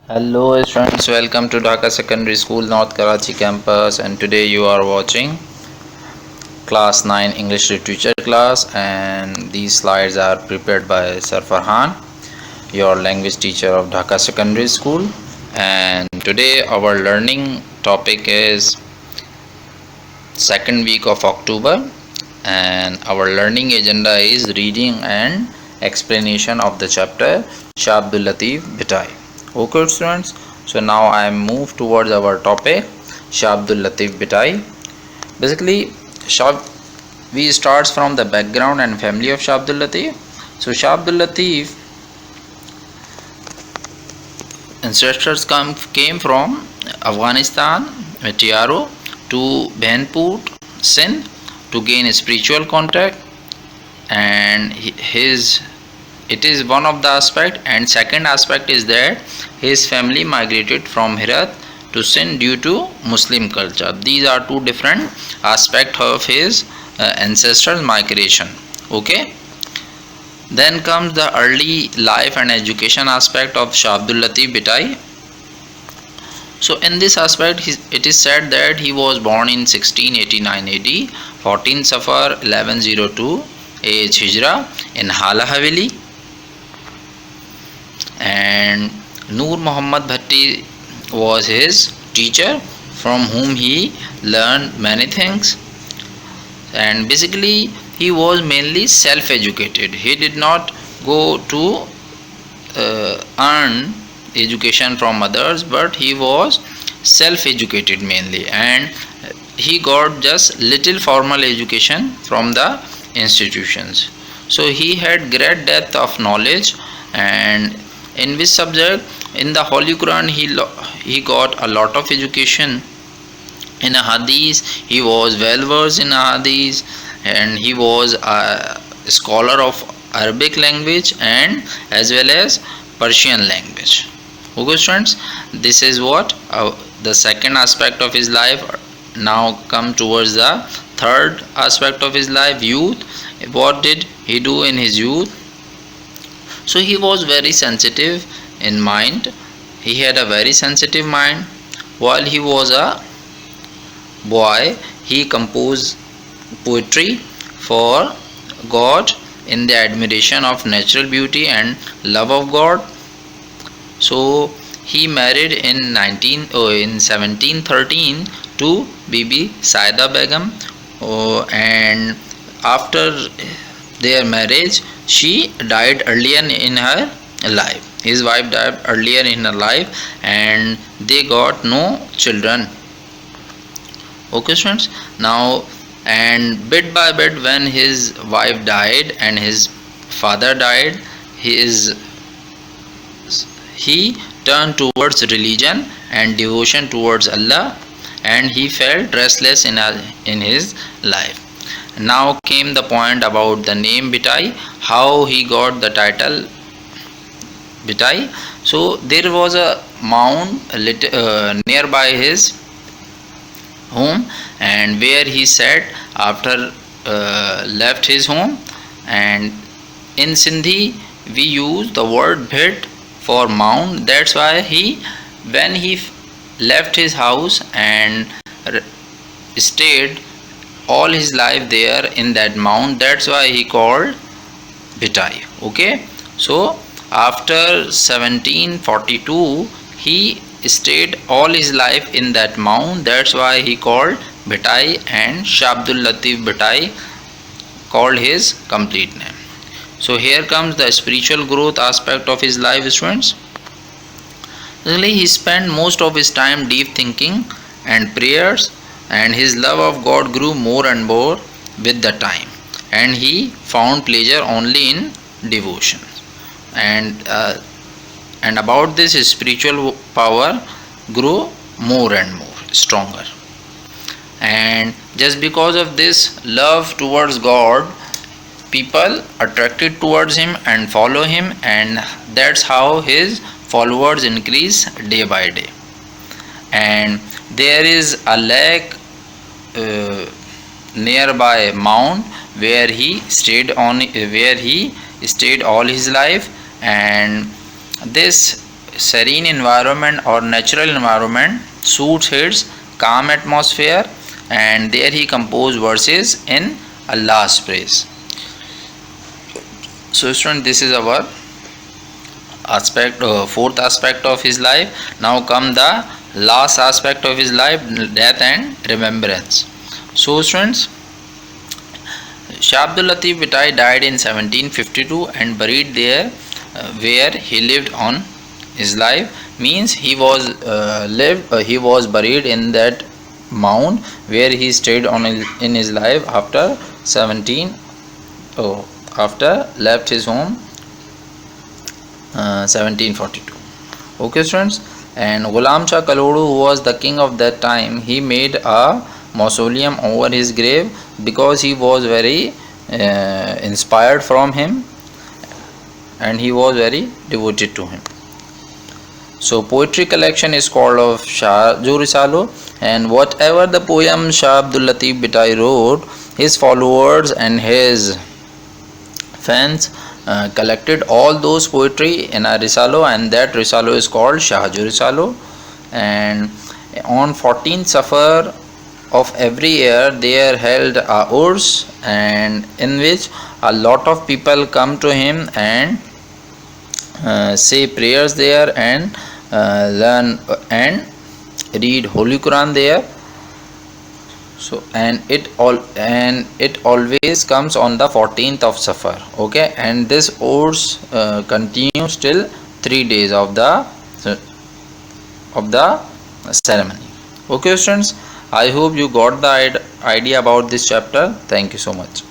Hello students, welcome to Dhaka Secondary School, North Karachi campus, and today you are watching class 9 English literature class, and these slides are prepared by Sir Farhan, your language teacher of Dhaka Secondary School. And today our learning topic is second week of October, and our learning agenda is reading and explanation of the chapter Shah Abdul Latif Bhitai. Okay students, so now I move towards our topic Shah Abdul Latif Bhitai. Basically, we starts from the background and family of Shah Abdul Latif. So Shah Abdul Latif ancestors came from Afghanistan, Tiaro, to Bhanpur, Sindh, to gain spiritual contact, and his it is one of the aspect, and second aspect is that his family migrated from Herat to Sindh due to Muslim culture. These are two different aspects of his ancestral migration. Okay, then comes the early life and education aspect of Shah Abdul Latif Bhitai. So in this aspect, it is said that he was born in 1689 AD, 14 Safar 1102 age Hijra in Hala Haveli, and Nur Muhammad Bhatti was his teacher from whom he learned many things. And basically he was mainly self-educated. He did not go to earn education from others, but he was self-educated mainly, and he got just little formal education from the institutions. So he had great depth of knowledge, and in which subject? In the Holy Quran he got a lot of education. In a hadith he was well versed in a hadith, and he was a scholar of Arabic language and as well as Persian language. Okay students, this is what the second aspect of his life. Now come towards the third aspect of his life, youth. What did he do in his youth? So he was very sensitive in mind. He had a very sensitive mind. While he was a boy, he composed poetry for God in the admiration of natural beauty and love of God. So he married in 1713 to Bibi Saida Begum, and after their marriage she died earlier in her life. His wife died earlier in her life, and they got no children. Okay students, now and bit by bit when his wife died and his father died, he turned towards religion and devotion towards Allah, and he felt restless in his life. Now came the point about the name Bhitai, how he got the title Bhitai. So there was a mound nearby his home, and where he sat after left his home. And in Sindhi we use the word bhit for mound. That's why when he left his house and stayed all his life there in that mound, that's why he called Bhitai. Okay, so after 1742 he stayed all his life in that mound. That's why he called Bhitai, and Shah Abdul Latif Bhitai called his complete name. So here comes the spiritual growth aspect of his life, students. Really, he spent most of his time deep thinking and prayers, and his love of God grew more and more with the time, and he found pleasure only in devotion. And about this, his spiritual power grew more and more stronger. And just because of this love towards God, people attracted towards him and follow him, and that's how his followers increase day by day. And there is a lake nearby mount where he stayed all his life, and this serene environment or natural environment suits his calm atmosphere, and there he composed verses in Allah's praise. So student, this is our fourth aspect of his life. Now come the last aspect of his life, death and remembrance. So students, Shah Abdul Latif Bhittai died in 1752 and buried there where he lived on his life. Means he was he was buried in that mound where he stayed on in his life after after left his home 1742. Okay students, and Ghulam Shah Kalodu, who was the king of that time, he made a mausoleum over his grave because he was very inspired from him and he was very devoted to him. So poetry collection is called of Shah Risalo, and whatever the poem Shah Abdul Latif Bhittai wrote, his followers and his fans collected all those poetry in a Risalo, and that Risalo is called Shah Risalo. And on 14th Safar of every year they are held a urs, and in which a lot of people come to him and say prayers there and learn and read Holy Quran there. So and it always comes on the 14th of Safar. Okay, and this urs continues till 3 days of the ceremony. Okay students, I hope you got the idea about this chapter. Thank you so much.